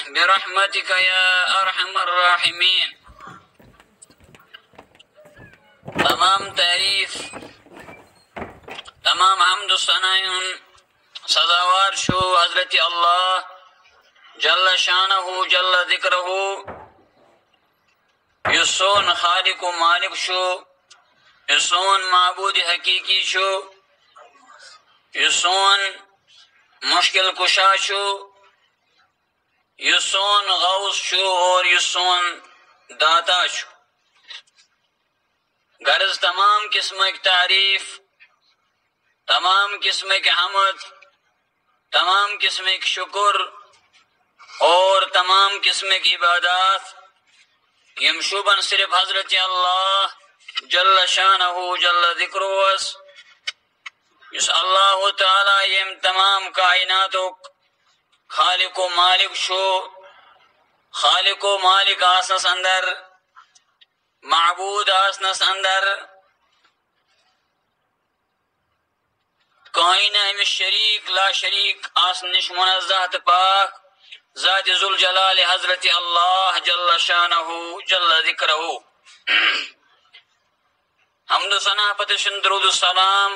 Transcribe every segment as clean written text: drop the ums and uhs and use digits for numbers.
برحمتك يا ارحم الراحمین۔ تمام تعریف، تمام حمد و ثناء سزاوار شو حضرت اللہ جل شانہ جل ذکرہ، یسون خالق و مالک شو، یسون معبود حقیقی شو، یسون مشکل کشا شو، یسون غوث شو اور یسون داتا شو۔ غرض تمام قسم کی تعریف، تمام قسم کی حمد، تمام قسم کی شکر اور تمام قسم کی عبادات یمشوبن صرف حضرت اللہ جل شانہ جل ذکرہ، اس اللہ تعالی یم تمام کائناتو خالق و مالک شو، خالق و مالک آسنس اندر، معبود آسنس اندر، کائن ہمیں شریک لا شریک آسنش منزہ پاک ذات ذوالجلال حضرت اللہ جل شانہ جل ذکرہ۔ حمد و ثنا پتشن درود السلام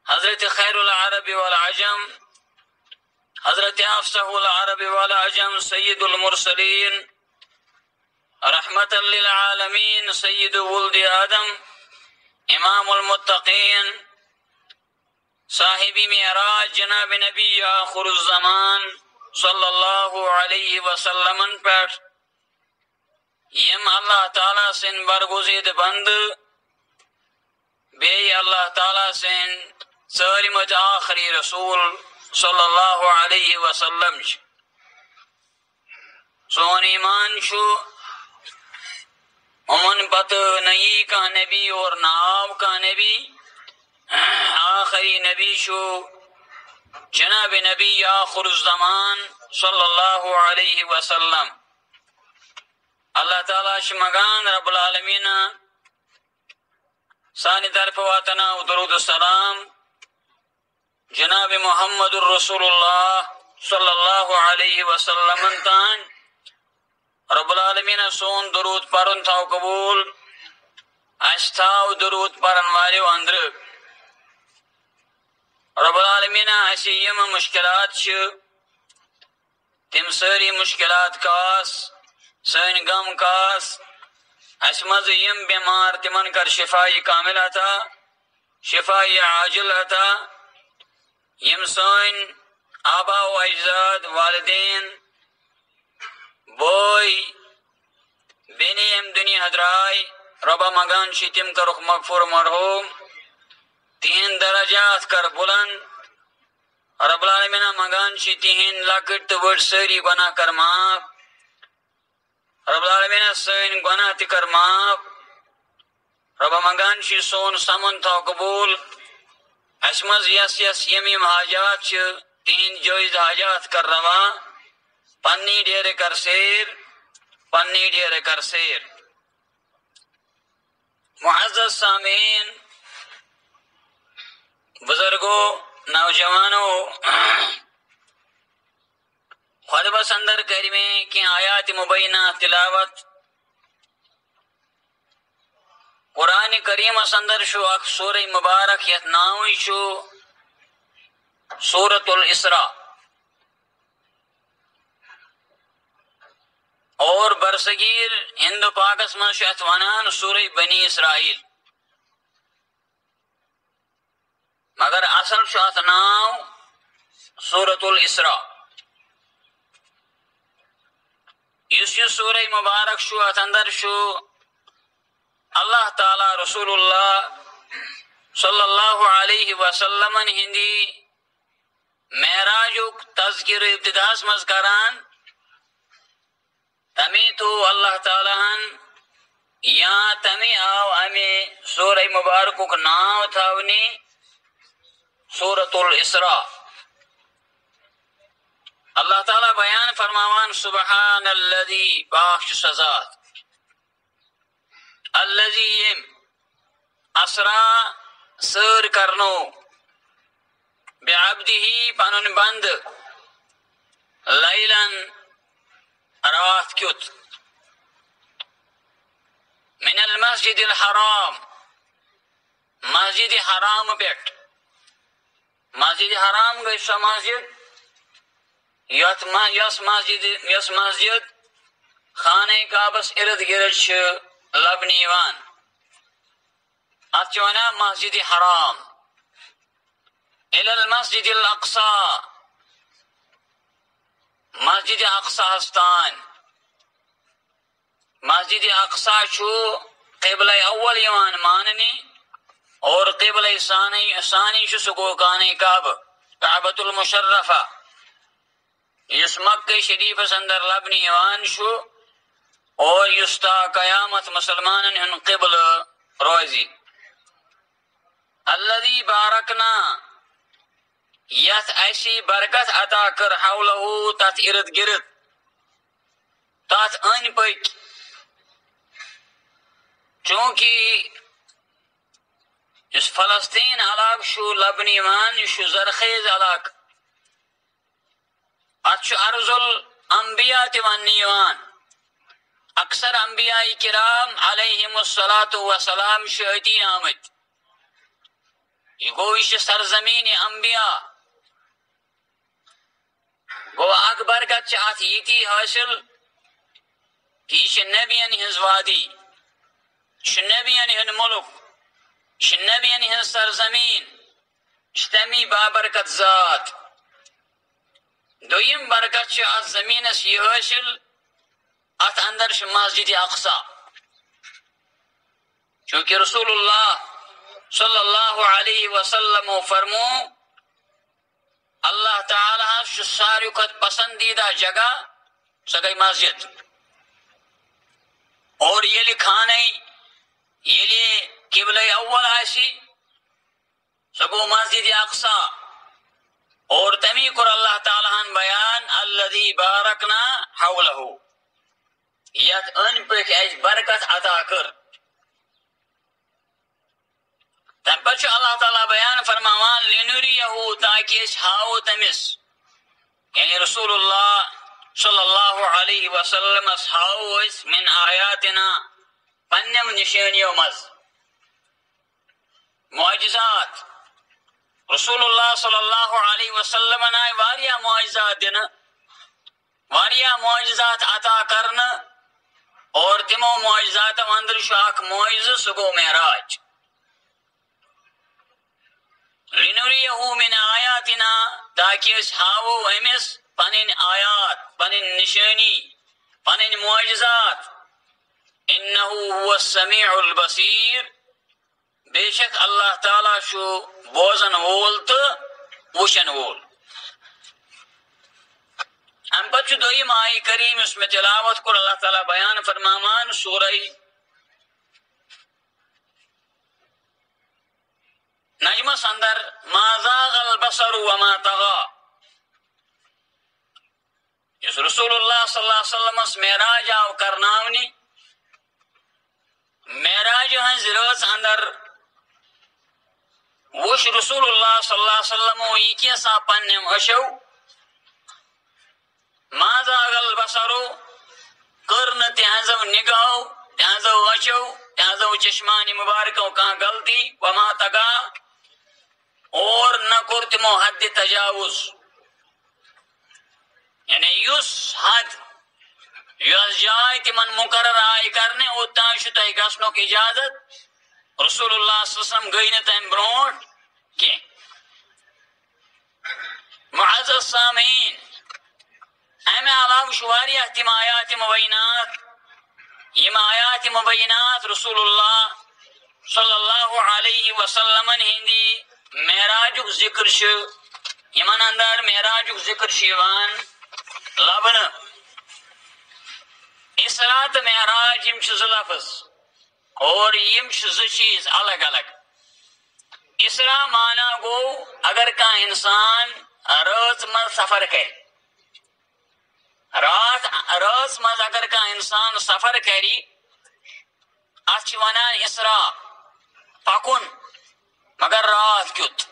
حضرت خیر العرب والعجم، حضرت حفظہ العرب والعجم سید المرسلین، رحمت للعالمین سید ولد آدم، امام المتقین، صاحبی معراج جناب نبی آخر الزمان صلی اللہ علیہ وسلم پر یم اللہ تعالیٰ سن برگزید بند بے اللہ تعالیٰ سن سالمت آخری رسول صلی اللہ علیہ وسلم سون ایمان شو امن پت نئی کا نبی اور ناو کا نبی، آخری نبی شو جناب نبی آخر الزمان صلی اللہ علیہ وسلم۔ اللہ تعالیٰ شمگان رب العالمین ثانی طرف واتنا و درود السلام جناب محمد الرسول اللہ صلی اللہ علیہ وسلم تان رب العالمین سون درود پرن تھاو قبول، اشتاو درود پرن والے اندر رب العالمین ایسی یم مشکلات تم ساری مشکلات کاس، سن غم کاس، اس مز یم بیمار تمن کر شفائی کامل عطا، شفائی عاجل عطا، یم سن آبا و اجداد والدین بوئی بینی یم دنیا حضرائی ربا مگان شی تم کرخ مغفور مرحوم، تین درجات کر بلند، رب العالمین مگان شی تین لکٹ تو بڑ سری گناہ کر معاف، رب العالمین سین گناہ تی کر معاف، رب مگان شی سون سمن تا قبول، اسمز یس یس یمیم حاجات تین جویز حاجات کر روا، پنی ڈیر کر سیر، پنی ڈیر کر سیر۔ معزز سامعین، بزرگوں، نوجوانوں، خطبہ اندر کریمے کی آیات مبینہ تلاوت قرآن کریم اندر شو اک سورہ مبارک یت ناوی شو سورۃ الاسراء، اور برصغیر ہند و پاکس من شو ونان سورہ بنی اسرائیل، مگر اصل شو ات ناو سورۃ الاسراء۔ اس سورہ مبارک شو ات اندر شو اللہ تعالی رسول اللہ صلی اللہ علیہ وسلم ہندی معراجک تذکر ابتداس مز کران، تمی تو اللہ تعالی یا تمی آو ہمیں سورہ مبارکک ناو تھاونی سورۃ الاسراء۔ اللہ تعالیٰ بیان فرماوان سبحان الذی پاک سزاد الذی اسرا سر کرنو بعبدہ پنن بند لیلن رات کیت من المسجد الحرام مسجد حرام پیٹ مسجد حرام گئی سو مسجد یس مسجد خانہ کعبس ارد گرد لبنہ یوان ات ونان مسجد حرام الى المسجد الاقصى مسجد اقصا ہستان مسجد اقصا چھو قبلہ اول یوان ماننی اور قبلہ ثانی چھو سکو کانے کعبۃ المشرفہ اس مکہ شریف اندر لبنی یوان چھو اور یستا قیامت مسلمانن ہن قبل روزی الذی بارکنا یت ایسی برکت عطا کر حولہ تت ارد گرد تت ان پک چونکہ اس فلسطین علاقہ شو لبنہ یوان شو زرخیز علاقہ ات ارض الانبیاء تہ وننہ یوان اکثر انبیاء کرام علیہم الصلاۃ والسلام شہتی آمت یہ گو یہ سرزمین انبیاء گو اک برکت ات یتی حاصل کہ یہ نبین ہز وادی یہ نبین ہند ملک یہ نبین ہز سرزمین یہ تمی بابرکت ذات دویم برکت ات زمینس یہ حاصل ات اندر مسجد اقصا چونکہ رسول اللہ صلی اللہ علیہ وسلم فرمو اللہ تعالیٰ ساروی کھت پسندیدہ جگہ سہ گئی مسجد اور یلی کھانے یلی قبلہ اول آسی سہ گو مسجد اقصا اور تمی کر اللہ تعالیٰ بیان الذی بارکنا حولہ یت ان پک اس برکت عطا کر تم پتہ اللہ تعالیٰ بیان فرماوان لنریہ تاکہ اس ہاؤ تمس یعنی رسول اللہ صلی اللہ علیہ وسلم ہاؤ اس من آیاتنا پنم نشانیو مز معجزات رسول اللہ صلی اللہ علیہ وسلم آئی واریاہ معجزات دن واریاہ معجزات عطا کرن اور تمو معجزات اندر اخ معجزہ سہ گو معراج لنریہ من آیاتنا تاکہ اس ہاو امس پنن آیات پنن نشانی پنن معجزات انہ هو السمیع البصیر بے شک اللہ تعالیٰ شو بوزن وول تو وشن وول ام پتہ دویم آئی کریم اس میں تلاوت کر اللہ تعالیٰ بیان فرمامان سورہ نجمس اندر ما زاغ البصر وما طغى اس رسول اللہ صلی اللہ علیہ وسلم معراج آو کرناونی معراج ہنز رات اندر وش رسول اللہ صلی اللہ علیہ وسلم یہ کیسا پنم اشو ما زاغ البصر کرن تہذو نگاہ تہذو اچو تہذو چشمانی مبارکوں کا غلطی وما طغى اور نہ کور تمو حد تجاوز یعنی یس حد یس جائے تمن مقرر آئی کرنے اوتان تہ گھنک اجازت رسول اللہ صلی اللہ علیہ وسلم گئی نہ تم برونٹ کی معزز سامعین امہ علاوہ شواریہ تم آیات مبینات یم آیات مبینات رسول اللہ صلی اللہ علیہ وسلم ہندی معراج ذکر یمن اندر معراج ذکر یوان لبن اسراء تو معراج یم ز لفظ اور یم ز چیز الگ الگ اسراء مانا گو اگر کا انسان رات مز سفر کرے رات مز اگر کا انسان سفر کری ات ونان اسراء پکن مگر رات کیت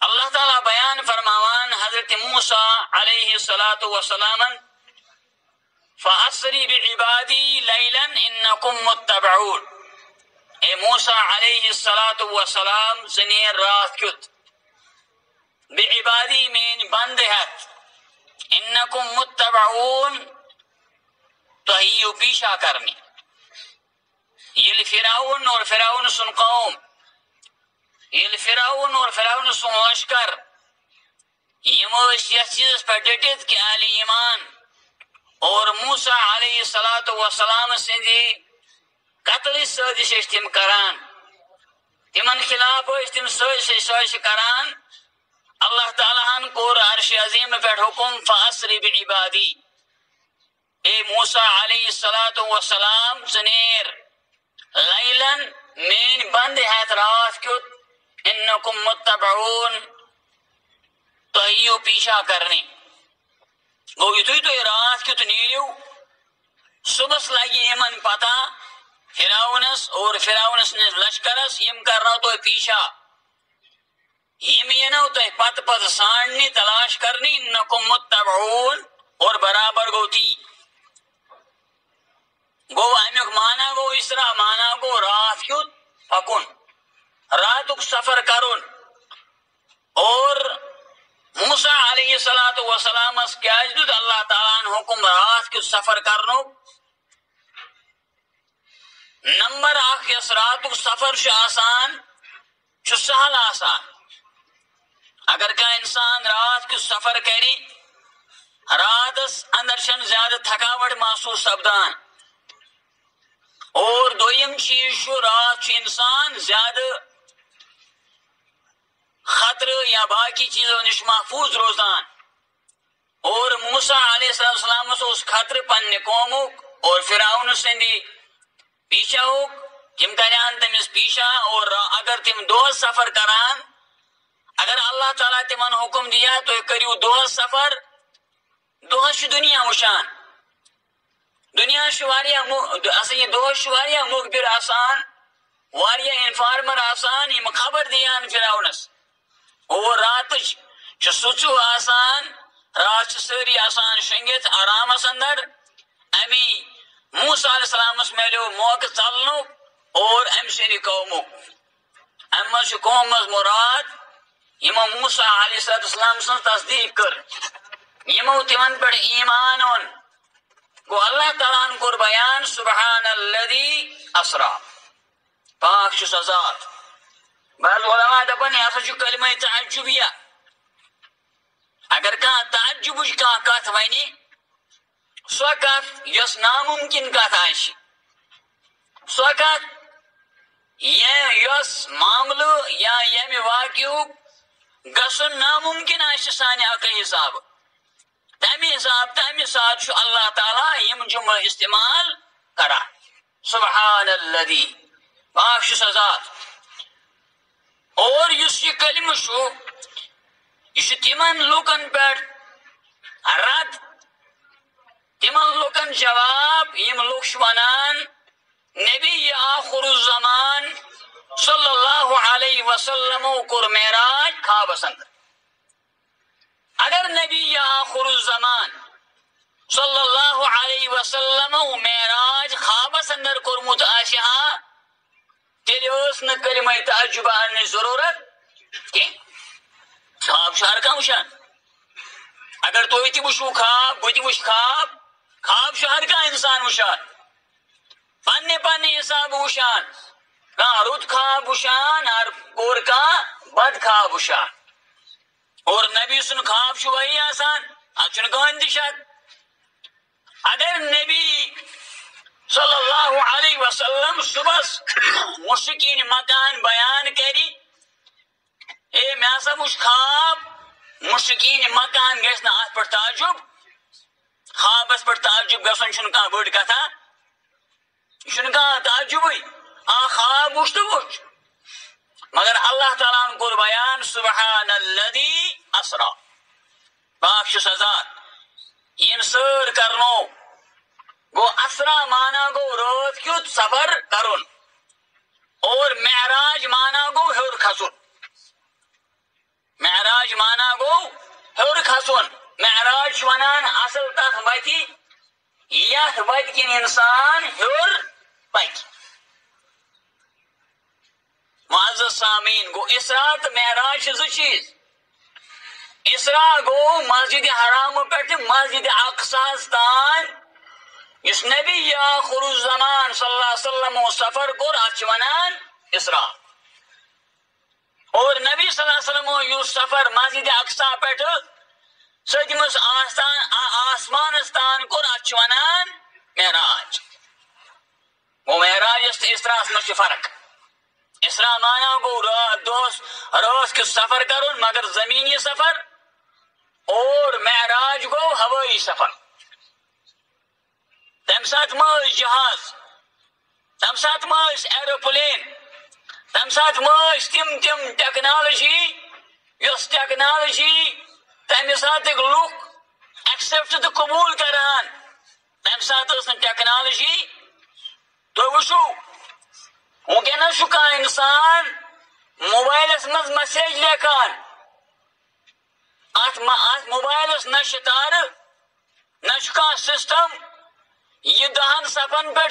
اللہ تعالیٰ بیان فرماوان حضرت موسیٰ علیہ السلام فَأَسْرِ بِعِبَادِي لَيْلًا إِنَّكُمْ مُتَّبَعُونَ اے موسیٰ علیہ السلام زنیر رات کیت بعبادی مین بند ہت انکم متبعون تو پیشا کرنی یل فرعون اور فرعون سن قوم یل فرعون اور فرعون سن لشکر یم یس چیز پر ڈٹت کہ اہل ایمان اور موسیٰ علیہ السلام سندی قتل سازش تم کران تمن خلاف تم سازش کران اللہ تعالیٰ ہن کور عرش عظیم پہ حکم فاسری بعبادی اے موسیٰ علیہ السلام زنیر لیلن مین بند ہیت رات کیت انکم متبعون تو پیچھا کرنے گو تو رات کیت نیریو صبح لگی یمن پتہ فرعونس اور فرعونس لشکرس یم کرنا تو پیچھا یم ینو تو پت سانڈنی تلاش کرنی انکم متبعون اور برابر گو تی گو امیک مانا گو اسرا مانا گو رات کیت پکن راتک سفر کرن اور موسیٰ علیہ السلام اس کیا جدود اللہ تعالیٰ حکم رات کیت سفر کرنو نمبر اخ یس راتک سفر آسان سہل آسان اگر کا انسان رات کو سفر کری راتس اندر چھن زیادہ تھکاوٹ محسوس سپدان اور دویم چیز رات انسان زیادہ خطر یا باقی چیزوں نش محفوظ روزان اور موسیٰ علیہ السلام اس خطر پنہ قومک اور فرعون سندی پیچھا ہوک تم کران تمس پیچھا اور اگر تم دو سفر کران اگر اللہ تعالیٰ تمن حکم دیا تو کریو دو سفر دو دنیا وشان دنیا یہ دو واریا مخبر آسان واریا انفارمر آسان یم خبر دیان فرعونس اور رات سچو آسان رات ساری آسان شنگت آرامس اندر امی موسیٰ علیہ السلام میلو موقع چلنو اور ام سنی قومو ام قوم مراد یمو موسیٰ علیہ السلام سن تصدیق کر یمو تمن پر ایمان گو اللہ تعالیٰ کور بیان سبحان الذی اسرا پاک چھ ذات بعض علماء دپن یہ ہسا کلمہ تعجبیہ اگر کان تعجب کان کت ونی سو کت یس ناممکن کت آشی سو کت یس معاملہ یا یم واقعہ گسن ناممکن آشی سانہ عقل حساب تمہ حساب تمہ ساتھ اللہ تعالیٰ یم جملہ استعمال کران سبحان الذی پاک چھ ذات اور اس یہ کلمہ یہ تمن لوکن پہ رد تمن لوکن جواب یم لوگ ونان نبی آخر الزمان صلی اللہ علیہ وسلم کور معراج خوابس اندر اگر نبی آخر الزمان صلی اللہ علیہ وسلم معراج خوابس اندر کورمت آسہا تیل اس نہ کلمہ تعجب اننے ضرورت کی خواب ہر کان وشان اگر تو تہ وشو خواب بہ تہ وش خواب خواب ہر کان انسان وشان پنہ پنہ حساب وشان کان رت خواب وشان اور کان بد خواب وشان اور نبی سن خواب وہی آسان اتھ گاندی شک اگر نبی صلی اللہ علیہ وسلم صبح مشکین مکان بیان کری اے میں ہسا وچ خواب مشکین مکان گھس نا ات پر تعجب خوابس پر تعجب گھن چھ کھانا بڑ کتھا یہ تعجب خواب وچ تو وچ مگر اللہ تعالیٰ کور بیان سبحان الذی اسرا پاک چھ ذات یم سر کرنو گو اسرا مانا گو رات کیت سفر کرن اور معراج مانا گو ہور کھسن معراج مانا گو ہیور کھسون. معراج ونان اصل تک وتی یت وت کن انسان ہیور پک. معزز سامعین گو اسراء تو معراج زٕ چیز. اسراء گو مسجد حرام پہ مسجد اقصا تان اس نبی آخر الزمان صلی اللہ علیہ وسلم سفر کور ات ونان اسراء. اور نبی صلی اللہ علیہ وسلم یس سفر مسجد اقصا پہ سدمس آسمان تان کور ات ونان معراج. وہ معراج اسراء مجھ فرق. اسراء مانا گو روز کے سفر کرن مگر زمینی سفر, اور معراج گو ہوائی سفر. تم سات مس جہاز, تم سات مس ایروپلین, تم سات مس تم ٹیکنالوجی یس ٹیکنالوجی تمہ سات لوک ایکسپٹ تو قبول کران. تمہ سات ٹیکنالوجی تو وچھو ونکس انسان موبائلس مز میسیج لیکان. ات موبائلس نہ تار نہ سسٹم. یہ 10 صفن پہ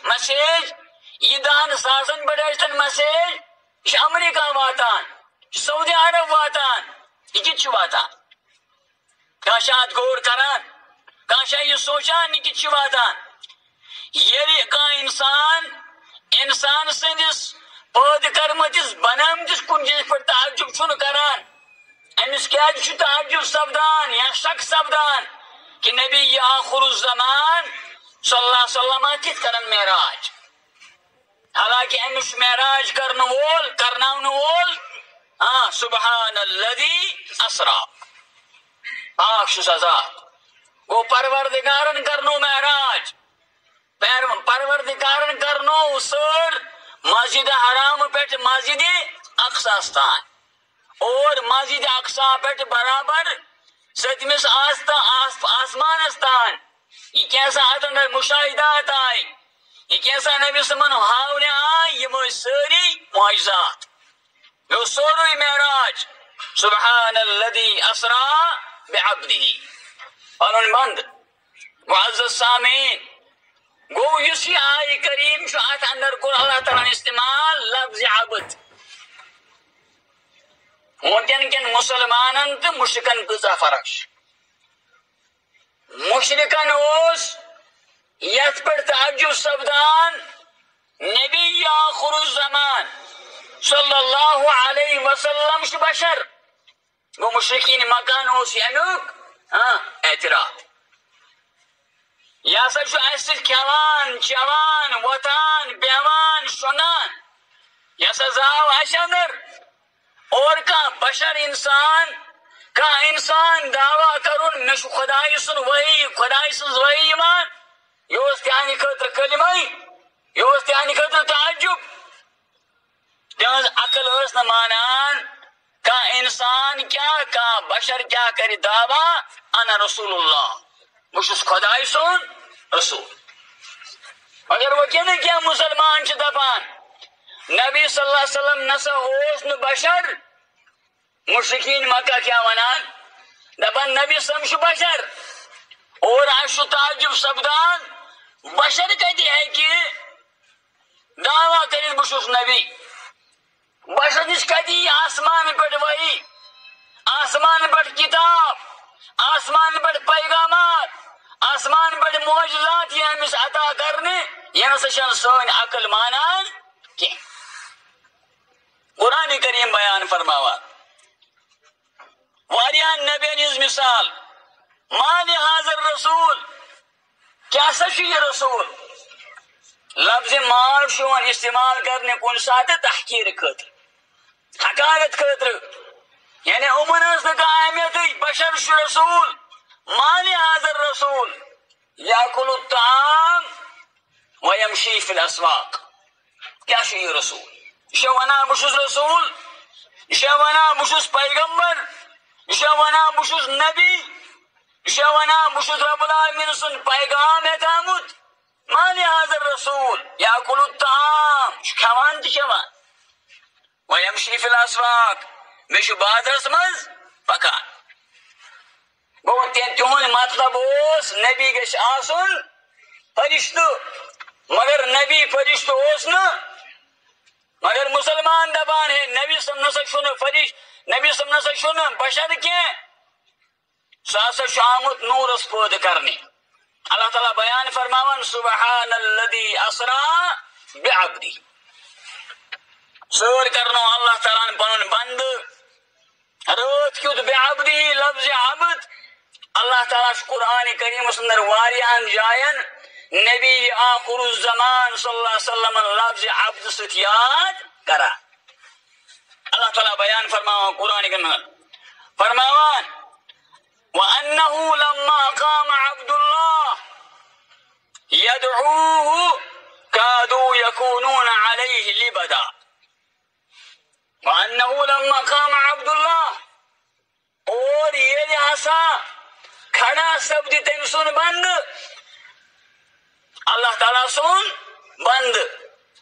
میسیج, یہ 10 ساسن پہ میسیج, یہ امریکہ واتان, سعودی عرب واتان, یہ کت واتان. ات غور کران کھانا یہ سوچان یہ کت واتان. یل انسان سندس پید کرمتس بنامتس کن چیز پہ تعجب چھ کران. امس کیا تعجب سپدان یا شک سپدان کہ نبی آخر الزمان صلی اللہ علیہ وسلم کت کرن معراج. حالانکہ امس معراج کرناون وول سبحان الذی اسرا پاک سزاد گو پروردگارن کرنو معراج. پروردگارن کرنو سر مسجد حرام پہ مسجد اقصا تان, اور مسجد اقصا پہ برابر ستمس آسمان تان. یہ کیسا ات اندر مشاہدات آئی, یہ کیسا نبی سمن ہاونے آئی, یہ ساری معجزات. یہ سوری معراج سبحان الذی اسرا بعبدہ. پن بند معزز سامعین گو اس آئی کریم ات اندر کور اللہ تعالیٰ استعمال لفظ عبد. ونکن کن مسلمانن تو مشرکن کۭژاہ فرق. مشرکن یت پہ تعجب سپدان نبی آخر الزمان صلی اللہ علیہ وسلم بشر. گو مشرکین مکان امیک اعتراض. یہ ہسا کھیوان چوان وتان بیوان شونگان. یہ ہسا زاو اس اندر. اور بشر انسان دعویٰ کرن میں خدائی سن وحی خدائی سن وحی ایمان, یہ تہندِ خاطر کلمہ, یہ تہندِ خاطر تعجب. تہذ عقل نا مانان انسان کیا بشر کیا کر دعویٰ انا رسول اللہ بس خدائی سن رسول. مگر وہ کیا مسلمان دپان نبی صلی اللہ علیہ وسلم نسا ن بشر. مشرکین مکہ کیا ونان دپان نبی سم بشر. اور تعجب سپدان بشر کتی ہے کہ دعویٰ کر بس نبی. بشر نش کتی آسمان پہ وحی, آسمان پہ کتاب, آسمان پہ پیغامات, آسمان پہ معجزات یہ امس عطا کرنے یہ نسا سن عقل مانان کی. قرآن کریم بیان فرماوان واریان نبی ہز مثال مال حاضر رسول کیا سا یہ رسول. لفظ مال شون استعمال کرنے کن سات تحقیر خاطر حقارت خاطر, یعنی عموماً اہمیت بشر رسول. مال حاضر رسول یاکل الطعام ویمشی فی الاسواق. کیا یہ رسول یہ ونان بس رسول, یہ ونان بس پیغمبر, یہ ونان بس نبی, یہ ونان بس رب العالمین سن پیغام ہے آمت. مال حاضر رسول یاکل الطعام کھوان تو کھوان ویمشی فی الاسواق بیش بازرس مز پکان گو تہد مطلب اس نبی گھس آسن فرشتہ مگر نبی فرشتہ اس نا مگر مسلمان دپان ہے نبی صم نسا چھن فرش نبی صم نسا چھن بشر کی سہ ہسا آمت نورس پود کرنے اللہ تعالیٰ بیان فرماون سبحان الذی اسرا بعبدی سور کرنو اللہ تعالیٰ پن بند رات کیت بعبدی لفظ عبد اللہ تعالیٰ قرآن کریم اندر واریاہن جائن نبی آخر الزمان صلی اللہ علیہ وسلم لفظ عبد ستیاد کرا اللہ تعالیٰ بیان فرماوان قرآن کریم فرماوان وَأَنَّهُ لَمَّا قَامَ عَبْدُ اللَّهِ يَدْعُوهُ كَادُوا يَكُونُونَ عَلَيْهِ لِبَدًا وَأَنَّهُ لَمَّا قَامَ عَبْدُ اللَّهِ اور یہ لحظہ کھڑا سبدی تم سن بند اللہ تعالیٰ سن بند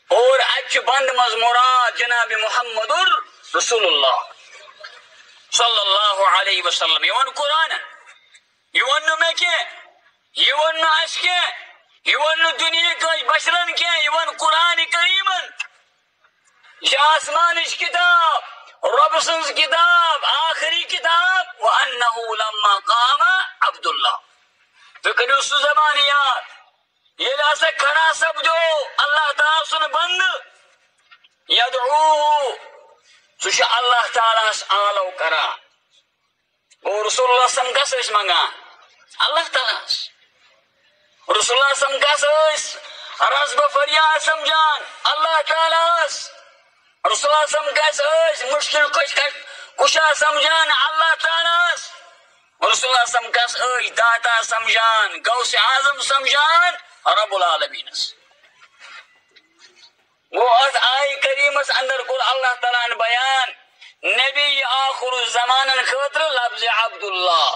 اور اچ بند مز مراد جناب محمد رسول اللہ صلی اللہ علیہ وسلم یہ قرآن یہ میں کیا یہ اس کے یہ دنیا کا بشرن کیا یہ قرآن کریم یہ آسمان کتاب رب سنز کتاب آخری کتاب وَأَنَّهُ لَمَّا قَامَ عَبْدُ اللَّهِ تو کرو سو زبان یاد یہ لاسا کھڑا سب جو اللہ تعالیٰ سن بند یدعوہ سوچ اللہ تعالیٰ آلو کرا اور رسول اللہ سم کس اس منگا اللہ تعالیٰ رسول اللہ سم کس اس رزب فریاد سمجھان اللہ تعالیٰ رسول اللہ سم کس اس مشکل کشا سمجھان اللہ تعالیٰ رسول اللہ سم کس اس داتا سمجھان غوث اعظم سمجھان رب العالمین وہ از آئی کریمس اندر کل اللہ تعالیٰ بیان نبی آخر الزمان خاطر لفظ عبداللہ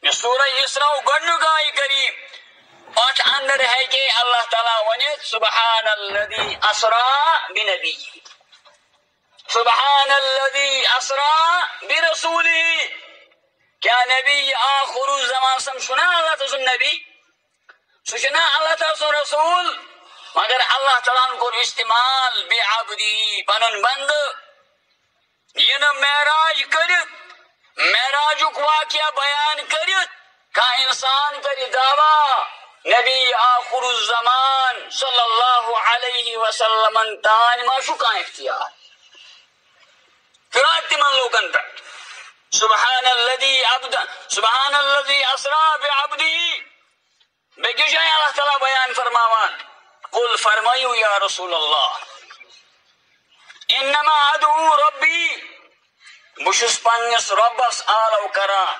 یہ سورہ اسراء گنگ آئی کریم اور اندر ہے کہ اللہ تعالیٰ ونیت سبحان الذی اسرا بنبی سبحان الذی اسرا برسولی کیا نبی آخر الزمان سم سنا اللہ تعالیٰ نبی سنا اللہ تعالیٰ رسول مگر اللہ تعالیٰ کو استعمال بے عبدی پنن بند یہ نا معراج کرت معراج واقعہ بیان کرت کا انسان کری دعویٰ نبی آخر الزمان صلی اللہ علیہ وسلم تان ما شو کا اختیار فرات من لوگن تک سبحان الذی عبدا سبحان الذی اسرا بعبدی بے جائے اللہ تعالیٰ بیان فرماوان قل فرمایو یا رسول اللہ انما ادعو ربی بشس پنس ربس آلو کران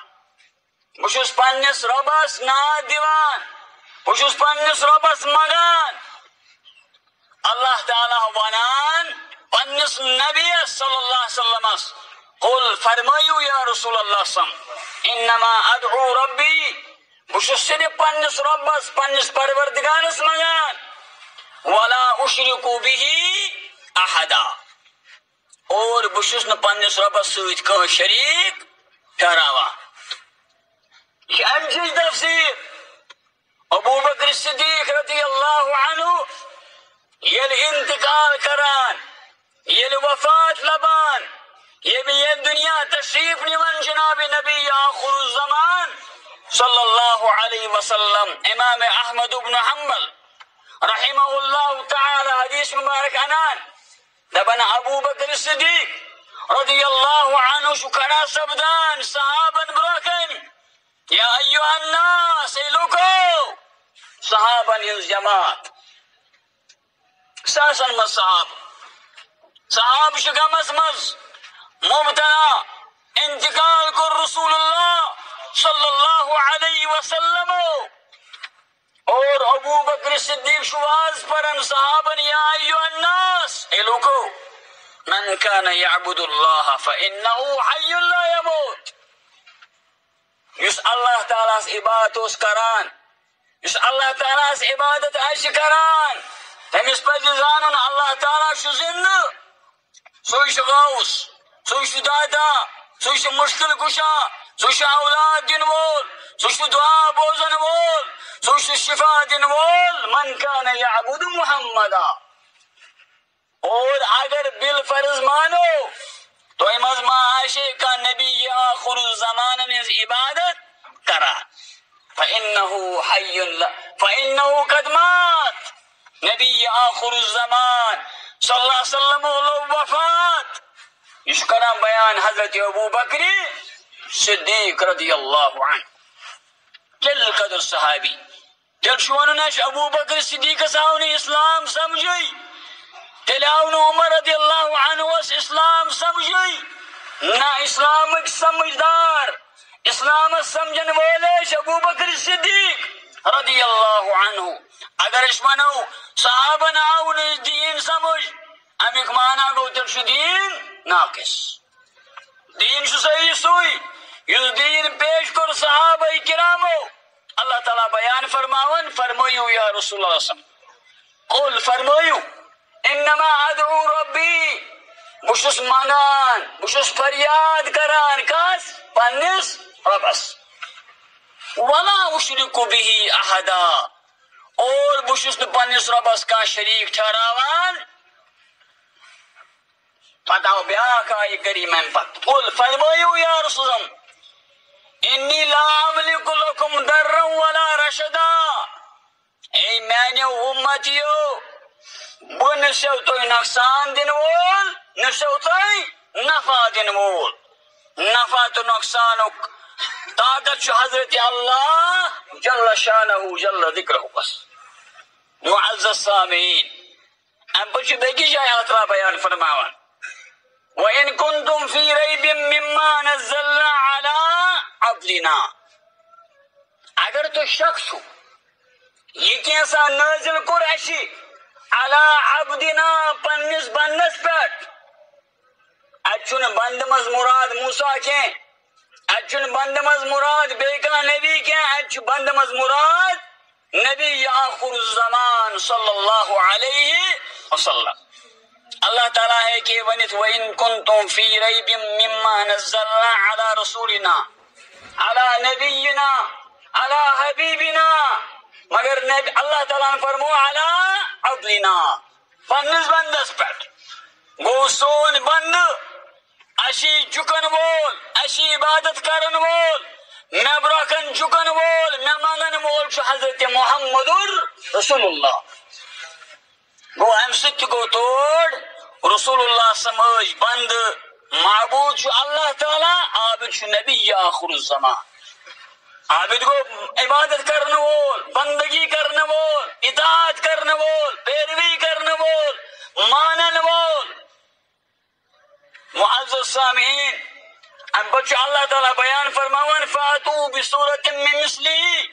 بشس پنس ربس ناد دیوان بشس پنس ربس مگان اللہ تعالیٰ ونان پنس نبی صلی اللہ علیہ وسلم قل فرمایو یا رسول اللہ سم انما ادعو ربی بشس صرف پنس ربس پنس پروردگارس مگان ولا اشرکو به احدا اور بشس نہ پنس ربس سوت کا شریک ٹھہراوا یہ امچ تفسیر ابو بکر صدیق رضی اللہ عنہ یل انتقال کران یل وفات لبان یہ بھی یہ دنیا تشریف نیون جناب نبی آخر الزمان صلی اللہ علیہ وسلم امام احمد بن حنبل رحمہ اللہ تعالی حدیث مبارک انان دبن ابو بکر صدیق رضی اللہ عنہ شکرا سبدان صحابن براکن یا ایوہ الناس لکو صحابن ہنز جماعت ساسن مز صحاب شکمس مز مبتلا انتقال کر رسول اللہ صلی اللہ علیہ وسلم اور ابو بکر صدیق شواز پرن صحابن یا ایوہ الناس اے لوکو من کان یعبد اللہ فإنہو حی لا یموت یس اللہ تعالیٰ اس عبادت اس کران یس اللہ تعالیٰ اس عبادت ایش کران تم اس پر جزانن اللہ تعالیٰ شو زند سوش غوث سوش دادا سوش مشکل کشا سوش اولاد دن وول سوش دعا بوزن وول سوش شفا دن وول من کان یعبد محمدا. اور اگر بالفرض مانو تو امز ما آشے کا نبی آخر الزمان میں عبادت کرا فإنه قد مات. نبی آخر الزمان صلی اللہ علیہ وسلم لو وفات. اس کا بیان حضرت ابو بکر صدیق رضی اللہ عنہ. کل قدر صحابی تیل شوانو نش ابو بکر صدیق صاحب اسلام سمجھی. تیل آون عمر رضی اللہ عنہ اس اسلام سمجھی. نہ اسلام سمجھدار اسلام سمجھن والے ابو بکر صدیق رضی اللہ عنہ. اگر اس منو صحابہ آون دین سمجھ امیک مانا گو تیل دین ناقص. دین صحیح سوئی یس دین پیش کر صحابہ کرامو. اللہ تعالیٰ بیان فرماون فرمائیو یا رسول اللہ صلی اللہ علیہ وسلم قل فرمائیو انما ادعو ربی بشس منگان بشس فریاد کران کس پنس ربس ولا اشرک به احدا اور بشس پنس ربس کا شریک ٹھہراوان. پتاو بیاکھ آئی کریم پت قل فرمائیو یا رسول اللہ انی لا املک لکم درا ولا رشدا. اے میانیو امتیو بہ نسو تھی نقصان دن وول نسو تھی نفع دن وول. نفع تو نقصان طاقت حضرت اللہ جل شانہ جل ذکرہ. بس معزز سامعین ام پچھ بیکی جائے اطرا بیان فرماوان وَإِن كُنتُمْ فِي رَيْبٍ مِّمَّا نَزَّلْنَا عَلَىٰ عَبْدِنَا. اگر تو شخص ہو یہ کیسا نازل کر اسی علی عبدنا پنس بندس پیٹ. اچھن بند مز مراد موسیٰ کے اچھن بند مز مراد بیکا نبی کے اچھ بند مز مراد نبی آخر الزمان صلی اللہ علیہ وسلم. اللہ تعالیٰ ہے کہ ونت وَإِن كُنتُمْ فِي رَيْبٍ مِّمَّا نَزَّلْنَا عَلَىٰ رَسُولِنَا عَلَىٰ نَبِيِّنَا عَلَىٰ حَبِيبِنَا. مگر اللہ تعالیٰ نے فرمو عَلَىٰ عَبْدِنَا پنس بندس پیٹ گو سون بند اشی چکن وول اشی عبادت کرن وول میں برکن چکن وول میں منگن وول حضرت محمد رسول اللہ. گو ام ست گو توڑ رسول اللہ سمجھ بند معبود اللہ تعالیٰ عابد نبی آخر الزمان. عابد کو عبادت کرنے وول بندگی کرنے وول اطاعت کرنے وول پیروی کرنے وول مانن وول. معزز سامعین ام بچ اللہ تعالیٰ بیان فرماون فاتو بصورت من مثلی.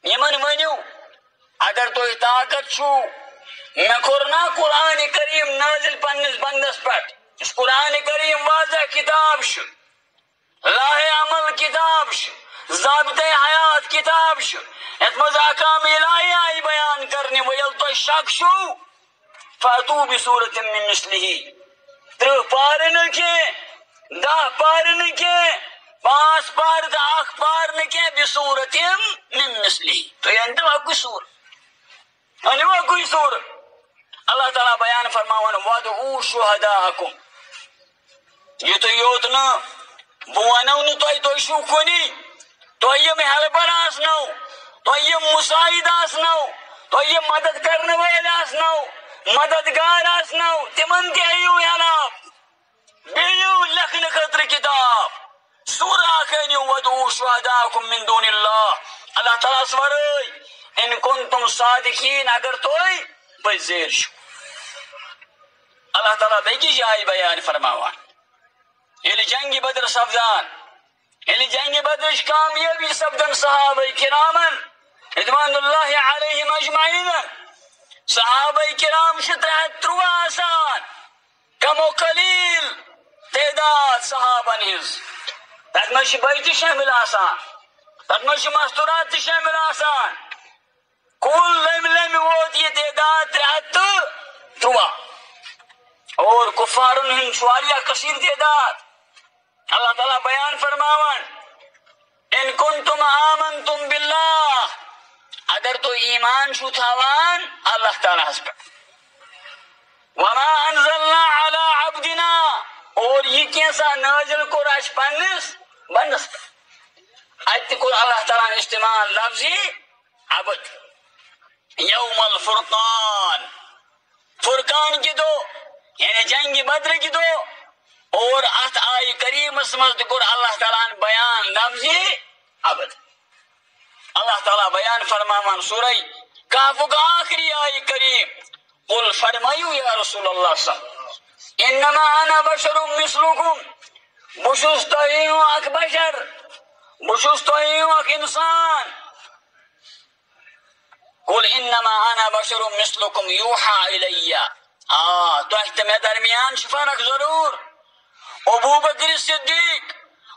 یمن ونیو اگر تو طاقت چھو میں کرنا قرآن کریم نازل پنس بندس پٹ. اس قرآن کریم واضح کتاب شو راہ عمل کتاب شو ضابطۂ حیات کتاب شو ات مز احکام الہی آئی بیان کرنے ویل تو شک شو فاتو بصورت من مثلی. 3 پار نکے 10 پار نکے 5 پار 8 پار نکے بصورت من مثلی. تو یہ انتوا کوئی سور انوا کوئی سور. اللہ تعالیٰ بیان فرماون وَادْعُوا شُهَدَاءَكُمْ. یہ تو یوت نا بوانو نو تو شو کنی تو یہ محلبر آسنو تو یہ مساعد آسنو تو یہ مدد کرنے والے آسنو مددگار آسنو تمن کے ایو حلاب بیو لکھن خطر کتاب سورہ کہنیو وَادْعُوا شُهَدَاءَكُمْ مِن دُونِ اللَّهِ. اللہ تعالیٰ سورائی ان کنتم صادقین اگر توئی بزیر شو. اللہ تعالیٰ بیکی جائی بیان فرماوان یلی جنگ بدر سفدان یلی جنگ بدر کامیابی سفدن صحابہ کرامن رضوان اللہ علیہم اجمعین. صحابہ کرام شترہ تروا آسان کم و قلیل تعداد صحابہ نیز تک مشی بیتی شامل آسان تک مشی مستورات شامل آسان کل لم لم ووت یہ تعداد 3 تروا. اور کفارن ہند واریاہ کثیر تعداد. اللہ تعالیٰ بیان فرماوان ان کنتم آمنتم باللہ، اگر تو ایمان چھو تھاوان اللہ تعالیٰ ہس پر، وما انزلنا علی عبدنا، اور یہ کیسا نازل کور اش پنس بندس پر. ات کو اللہ تعالیٰ نے استعمال لفظی عبد. یوم الفرقان، فرقان کی دو یعنی جنگ بدر کی دو، اور ات آئی کریم مزد کور اللہ تعالیٰ نے بیان لفظی عبد. اللہ تعالیٰ بیان فرمامان سورہ کہف کا آخری آئی کریم، قل فرمائیو یا رسول اللہ صلی اللہ علیہ وسلم انما انا بشر مثلکم، بشوس توہیوں اک بشر، بشوس توہیوں اک انسان. قل انما انا بشر مثلکم یوحا الی، تو احتمال درمیان فرق ضرور. ابو بکر صدیق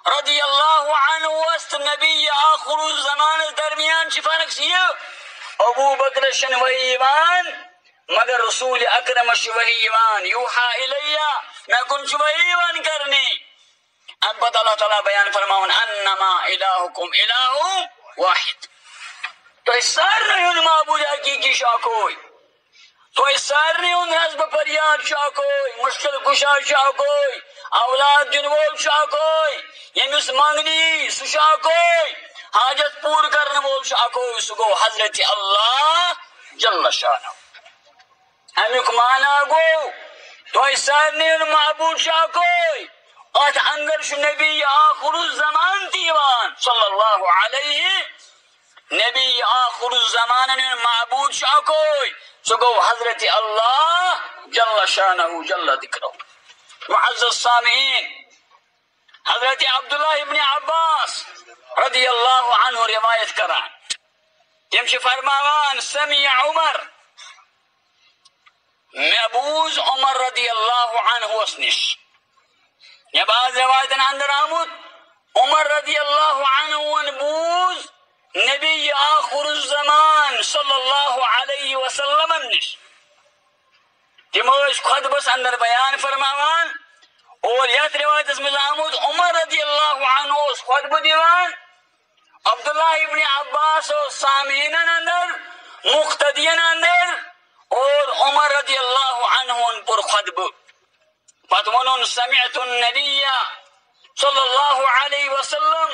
رضی اللہ عنہ وسط نبی آخر الزمان درمیان فرق سی، ابو بکر شن وحی ایمان مگر رسول اکرم وحی ایمان، یوحا الی میں کن وحی ایمان کرنی. اب بات اللہ تعالیٰ بیان فرماؤن انما الہکم الہ واحد. تو اس سارے ان معبود حقیقی شاکوئی، تو اس سارے ان حزب پریاد شاکوئی، مشکل کشا شاکوئی، اولاد جنوول شاکوئی، یمس مانگنی سو شاکوئی، حاجت پور کرنے وول شاکوئی، سگو حضرت اللہ جل شانہ. امیک مانا گو تو اس سارے ان معبود شاکوئی، اور اندر شو نبی آخر الزمان تیوان صلی اللہ علیہ، نبی آخر الزمان نے معبود شاکوئی، سگو حضرت اللہ جل شانہ جل ذکرہ. معزز سامعین، حضرت عبداللہ ابن عباس رضی اللہ عنہ روایت کران، تم چھ فرماوان سمع عمر، محبوز عمر رضی اللہ عنہ وسنش. یہ بعض روایتن اندر آمد عمر رضی اللہ عنہ ونبوز نبی آخر الزمان صلی اللہ علیہ وسلم نش. تموش خطبس اندر بیان فرماوان، اور یت روایت اس میں آمد عمر رضی اللہ عنہ اس خطب دیوان، عبداللہ ابن عباس و سامعین اندر مقتدین اندر، اور عمر رضی اللہ عنہ ان پر خطب. فتمنون سمعت النبی صلی اللہ علیہ وسلم،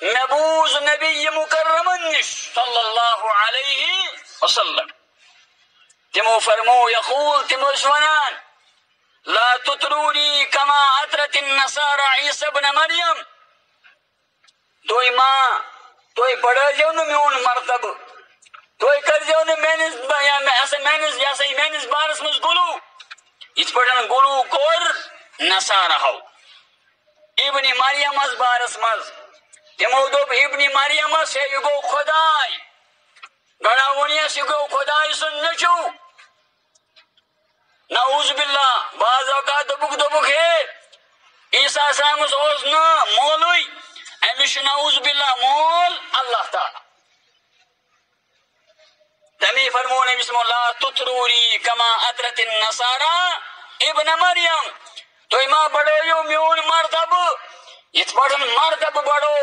مبوز نبی مکرم صلی اللہ علیہ وسلم تمو فرمو یقول تمو سونان لا تطرونی کما اطرت النصارى عیسی ابن مریم، توئی ماں توئی پڑھا جو میون مرتب، توئی کر جو مینس بارس مز گلو، اس پڑھن گلو کور نصارہ ہو ابن مریم از بارس مز. تمو دوب ابن مریم سے یہ گو خدای، گڑا ونیا سے گو خدای سن نچو. نعوذ باللہ بعض اوقات دبک ہے عیسیٰ سامس اوز نا مولوی، امش نعوذ باللہ مول اللہ تعالی. تمی فرمونے بسم اللہ تطروری کما اطرت النصارى ابن مریم، تو ماں بڑو یو میون مرتب، یہ پڑھن مرتب بڑو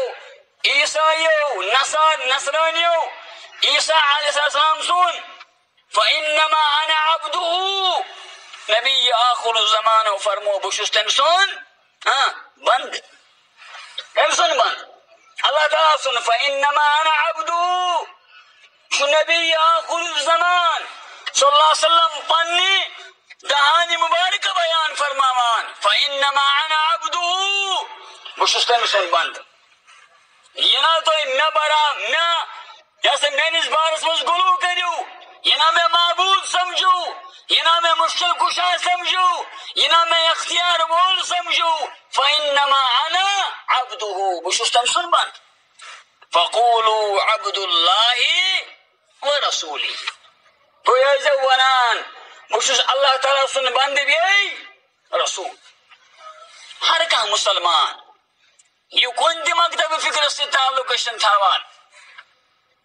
عیسائیو نصرانیو عیسیٰ علیہ السلام سن. فإنما انا عبدہ، نبی آخر الزمان فرمو بشستن سن بند سن بند اللہ تعالیٰ سن. فإنما انا عبدہ، شو نبی آخر الزمان صلی اللہ علیہ وسلم پنی دہانی مبارک بیان فرماوان. فإنما انا عبدہ، بشستن سن بند. یہ نہ تو میں برا میں جیسے میں اس بارس مز گلو کریو، یہ نہ میں معبود سمجھو، یہ نہ میں مشکل کشا سمجھو، یہ نہ میں اختیار وول سمجھو. فإنما انا عبدہ، بشستن سن بند. فقولوا عبد اللہ ورسولی، تو یہ زوانان بشست اللہ تعالیٰ سن بند بھی رسول. ہر کا مسلمان یہ کون دی مکتب فکر سے تعلق تھاوان،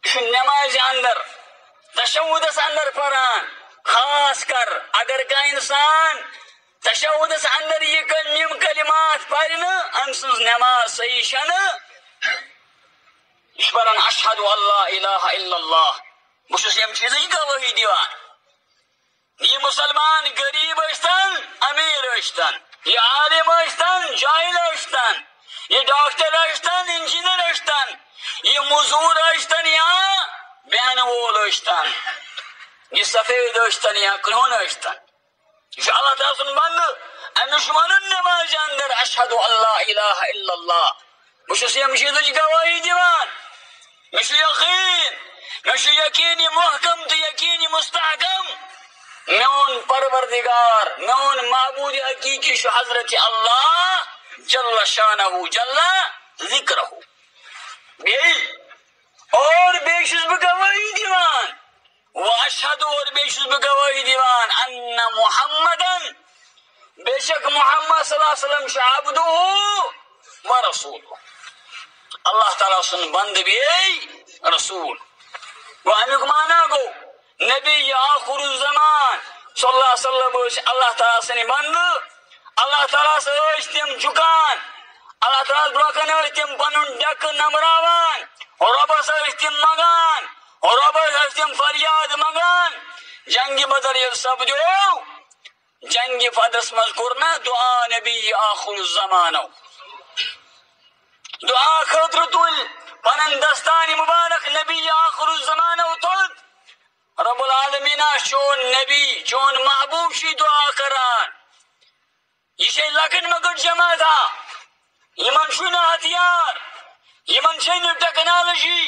نماز اندر تشہد اندر پران، خاص کر اگر کا انسان تشہدس اندر یہ کلم کلمات پرنا ام سز نماز صحیح شن یہ پران اشہد اللہ الہ الا اللہ بس یم چیز گواہی دیوان یہ مسلمان غریب اشتن امیر اشتن یہ عالم اشتن جاہل اشتن یہ ڈاکٹر اشتن انجینئر اشتن یہ مزور اشتن یا بہن وول اشتن یہ سفید اشتن یا کرہن اشتن یہ اللہ تعالیٰ سن بند امش ونن نماز اندر اشہد اللہ الہ الا اللہ بس یم چیز گواہی دیوان مش یقین مش یقینی محکم تو یقینی مستحکم میون پروردگار میون معبود حقیقی شو حضرت اللہ جل شانہ جل ذکرہ اور بیشز بگواہی دیوان واشہد اور بیشز بگواہی دیوان ان محمدن بے شک محمد صلی اللہ علیہ وسلم شعبدہ و رسول اللہ تعالیٰ سن بند بھی رسول وہ امیک مانا گو نبی آخر الزمان صلی اللہ علیہ وسلم اللہ تعالیٰ سن بند اللہ تعالیٰ سے تم جھکان اللہ تعالیٰ برکن تم پن ڈک نمراوان اور ربس تم مگان اور ربس تم فریاد مگان جنگ بدر یل سپدو جنگ فدس مز کرنا دعا نبی آخر الزمان دعا خطر تل پنن دستان مبارک نبی آخر الزمان تل رب العالمین چون نبی چون محبوب شی دعا کران یہ لکن مگر جمع تھا یمن چھو نہ ہتھیار یمن چھو نہ ٹیکنالوجی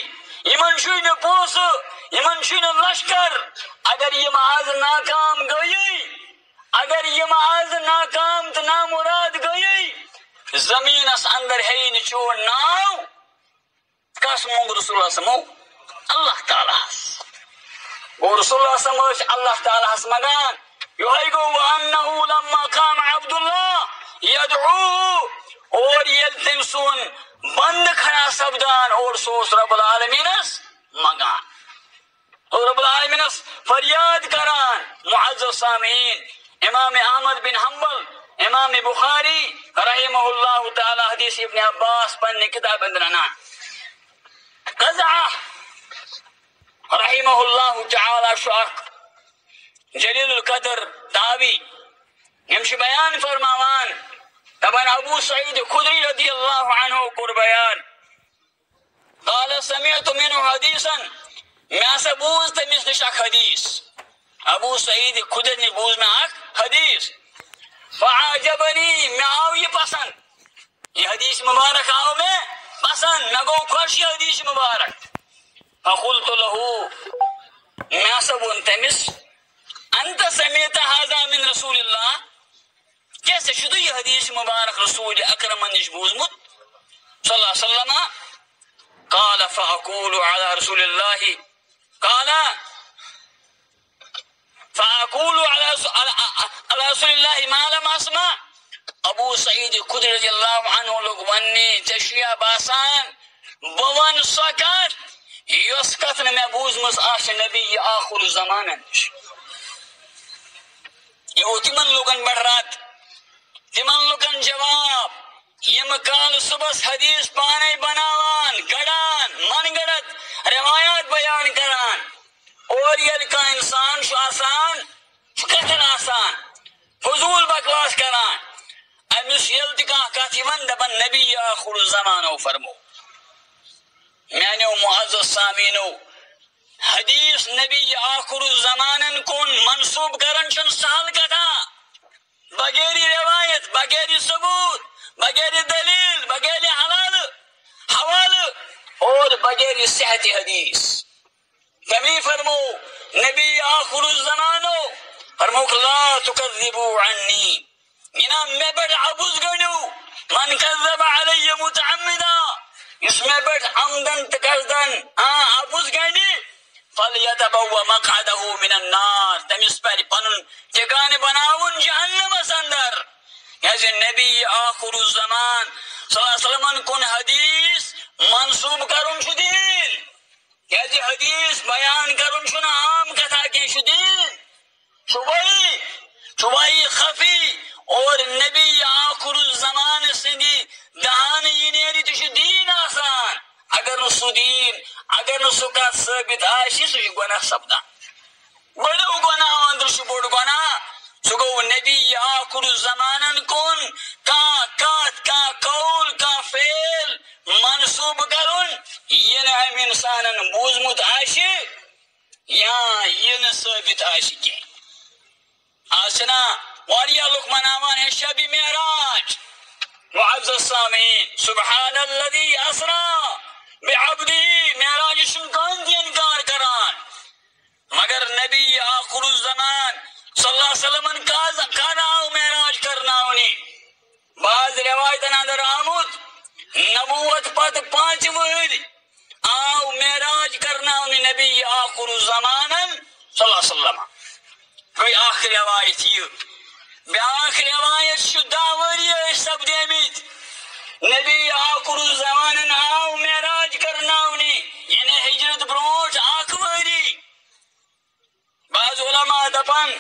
یمن چھو نہ پوس یمن چھو نہ لشکر اگر یہ آز ناکام گئی اگر یہ آز ناکام تو نامراد گئی زمین اس اندر ہے نچون ناو کس مونگ رسول اللہ سمو اللہ تعالیٰ اور رسول اللہ سمو اللہ تعالیٰ مگان یوہی گو وَأَنَّهُ لَمَّا قَامَ عَبْدُ اللَّهِ يَدْعُوهُ اور یلتن سون بند کھڑا سبدان اور سوس رب العالمین مگان اور رب العالمین فریاد کران معزز سامعین امام احمد بن حنبل امام بخاری رحمہ اللہ تعالی حدیث ابن عباس پڑھنے کتاب اندرنا قزعہ رحمہ اللہ تعالی شاک جلیل القدر تابی ہمش بیان فرماوان طبعا ابو سعید خدری رضی اللہ عنہ کر بیان قال سمعت منه حدیثا میں سے بوز تمیز نشاک حدیث ابو سعید خدری بوز میں آک حدیث فعجبنی میں آؤ یہ پسند یہ حدیث مبارک آؤ میں پسند میں گو خوش یہ حدیث مبارک فقلت له میں سبون تمیز انت سمیت هذا من رسول اللہ کیسے شدو یہ حدیث مبارک رسول اکرم نش بوزمت صلی اللہ علیہ وسلم قال فاقول على رسول اللہ قال فاقول على رسول اللہ ما لم اسمع ابو سعید خدری رضی اللہ عنہ لوگ ونی تشیع باسان بون سکت یس کتن میں بوزمس آش نبی آخر زمانن یہ تمن لوگن بڑھ رات تمن لوگن جواب یم کال صبح حدیث پانے بناوان گڑان من گڑت روایات بیان کران اور یہ کا انسان شو آسان کتن آسان فضول بکواس کران امس یلتکا کاتیون دبن نبی آخر الزمانو فرمو میں معزز سامینو حدیث نبی آخر الزمانن کن منصوب کرن چن سہل کتا بغیر روایت بغیر ثبوت بغیر دلیل بغیر حوال اور بغیر صحت حدیث کمی فرمو نبی آخر الزمانو فرمو لا تکذبو عنی مینا میں بڑھ عبوز گنو من کذب علی متعمدا اس میں بڑھ عمدن تکردن عبوز گنی فَلْيَتَبَوَّ مَقْعَدَهُ مِنَ النَّارِ تمس پر پنن ٹھکانے بناون جہنم اندر یعنی نبی آخر الزمان صلی اللہ علیہ وسلم کن حدیث منصوب کرن شدین یعنی حدیث بیان کرن شنا عام کتھا کے شدین چوبائی خفی اور نبی آخر الزمان سندی دہان یہ نیری تو دین آسان اگر نو سو دین اگر نو سو کت ثابت آشی سو گناہ سپدان بڑو گناہ اندر سو بڑو گناہ سو گو نبی آخر الزمان کن کا قول کا فعل منصوب کرن یہ نہ ہم انسانن بوزمت آشی یا یہ نہ ثابت آشی کی آسنا واریا لوگ مناوان ہے شب معراج معزز سامعین سبحان الذی اسرا بعبدی معراج سن کون دی انکار کران مگر نبی آخر الزمان صلی اللہ علیہ وسلم کانا معراج کرنا انہیں بعض روایتن اندر آمد نبوت پت 5 ور آو معراج کرنا انہیں نبی آخر الزمان صلی اللہ علیہ وسلم کوئی آخر روایت یہ بیاخر روایت شدہ وری سب دیمید نبی آخر الزمان آو معراج کرنا انہیں یعنی ہجرت بروٹ آخوری بعض علماء دپن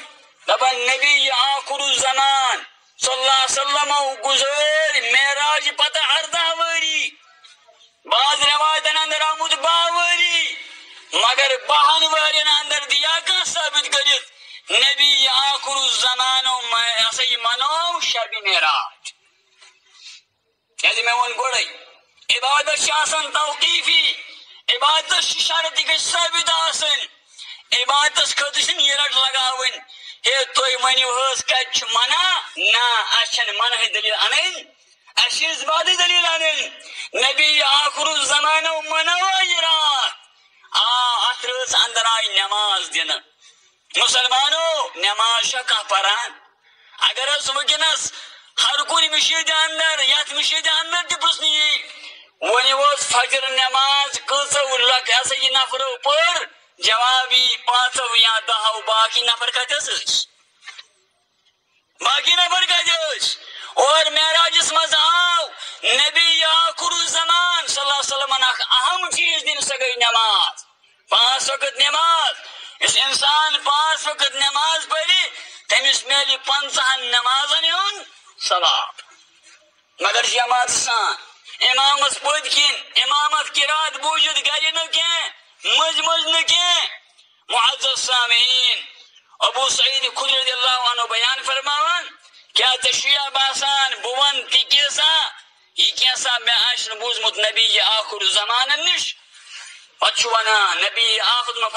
نبی آخر الزمان صلی اللہ علیہ وسلم گزر معراج پتہ 18 وری بعض روایتن اندر آمد 12 وری مگر 12 ورین اندر دیا کا ثابت کرت نبی آخر الزمان ایسے منو شب معراج جیسے میں ون گوڑی عبادت شاسن توقیفی عبادت شرط کے ثابت آسن عبادت خطشن یہ رٹ لگاون ہے توی منیو حس کچھ منع نا اشن منع دلیل انن اشیز بعد دلیل انن نبی آخر الزمان منع ویرات اترس اندر آئی نماز دینا مسلمانوں نماز شکا پران اگر اس وکنس ہر کوئی مشید اندر یت مشید اندر دی پرسنی ونی وز فجر نماز کسو لک ایسا یہ نفرو پر جوابی 5 یا 10 باقی نفر کا جس باقی نفر کا جس اور معراج اس مز آو نبی آخر الزمان صلی اللہ علیہ وسلم اہم چیز دن سگئی نماز 5 وقت نماز اس انسان 5 وقت نماز پڑھی تمس میلی 50 نمازن ہن ثواب مگر جماعت سان امامس پد کن امامت کی رات بوجود گری نہ مج نہ معزز سامعین ابو سعید خدری رضی اللہ عنہ بیان فرماوان کیا تشریع باسان بون تی کیسا یہ کیسا میں آشن بوزمت نبی آخر زمان نش پچوانا نبی آخر میں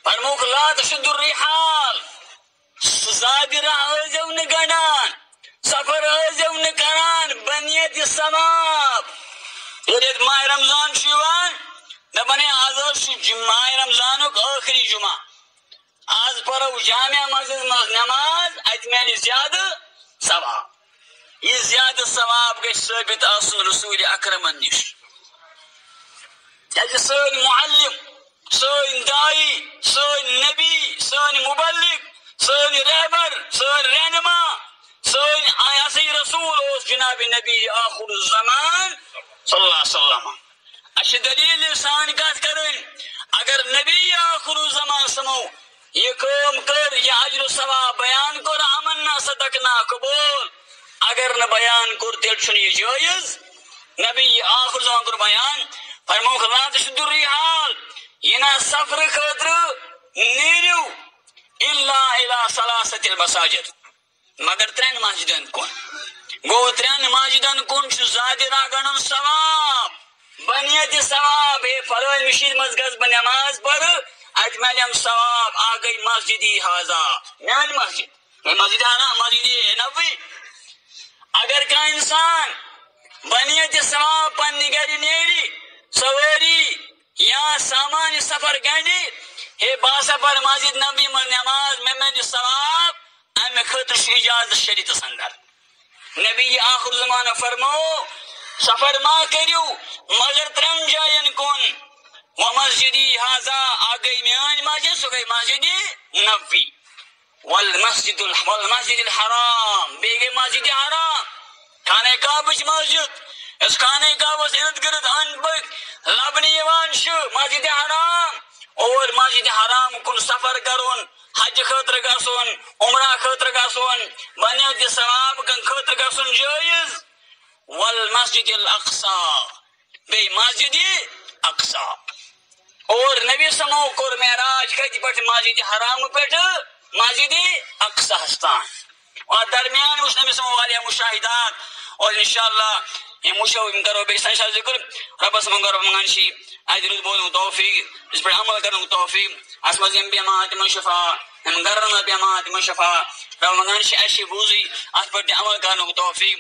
فرموک لا تشد الرحال زادر آزو نگنان سفر آزو نکران بنیت ثواب یہ ماہ رمضان شیوان دبنے آزاد ماہ رمضان آخری جمعہ آز پرو جامع مسجد نماز اتمیل زیادہ ثواب یہ زیادہ ثواب گئی ثابت آسن رسول اکرم نش جیسے سن معلم سن دائی سن نبی سن مبلغ سن رہبر سن رہنما سن آیاسی رسول اس جناب نبی آخر الزمان صلی اللہ علیہ وسلم اچھ دلیل انسان کات کرن اگر نبی آخر الزمان سمو یہ کام کر یہ اجر و ثواب بیان کر آمنا صدقنا قبول اگر نہ بیان کر تیل چھنی جائز نبی آخر الزمان کر بیان فرموک لا تشد الرحال یہ نہ سفر خاطر نیرو الا الى ثلاثه المساجد مگر 3 مسجدن کن گو 3 مسجدن کن چھ زیادہ راگن ثواب بنیت ثواب ہے فلوی مشید مسجد بنماز پر اجملیم ثواب آگئی مسجدی حاضا میان مسجد آنا مسجدی نبی اگر کا انسان بنیت ثواب پر نگری نیری سواری یا سامان سفر گنڈی ہے باسا پر مسجد نبی من نماز میں ثواب ام خطر اجازت شریعت سندر نبی آخر زمان فرمو سفر ما کریو مگر 3 جائن کن ومسجدی حاضا آگئی میان مسجد سگئی مسجدی نبی والمسجد الحرام بیگے مسجد حرام کھانے کعبہ مسجد اس کھانے کعبہ ارد گرد ان بک لبنی وان شو مسجد حرام اور مسجد حرام کن سفر کرون حج خاطر گژھُن عمرہ خاطر گژھُن بنیو تہِ ثواب خاطر گژھُن جٲیز والمسجد الاقصى بیٚیہِ مسجد اقصى اور نبی سمو کوٚر معراج کتہِ پٮ۪ٹھ مسجد حرام پٮ۪ٹھ مسجد اقصى ہس تام اور درمیان وٕچھ نبی سمو واریاہ مشاہدات اور انشاءاللہ یم وٕچھو یم کرو بیٚیہِ سنشا ذکر رۄبس منگان چھی اتہِ روٗد بوزنُک توفیق یِتھ پٲٹھۍ عمل کرنُک توفیق اتھ منٛز یِم بیمار تِمن شفا یم گرن منٛز بیمار تِمن شفا رۄب منگان چھِ اَسہِ چھِ بوٗزٕے اتھ پٮ۪ٹھ تہِ عمل کرنُک توفیق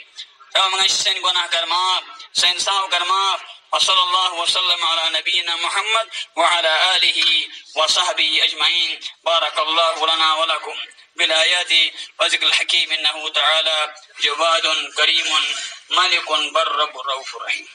رۄب منگان چھِ سٲنۍ گۄناہ کر معاف سٲنۍ ساو کر معاف وصلی اللہ وسلم علی نبینا محمد وعلى آلہ وصحبہ اجمعین بارک اللہ لنا ولکم بالآیات وذکر الحکیم انہ تعالی جواد کریم ملک بر رب رؤوف رحیم.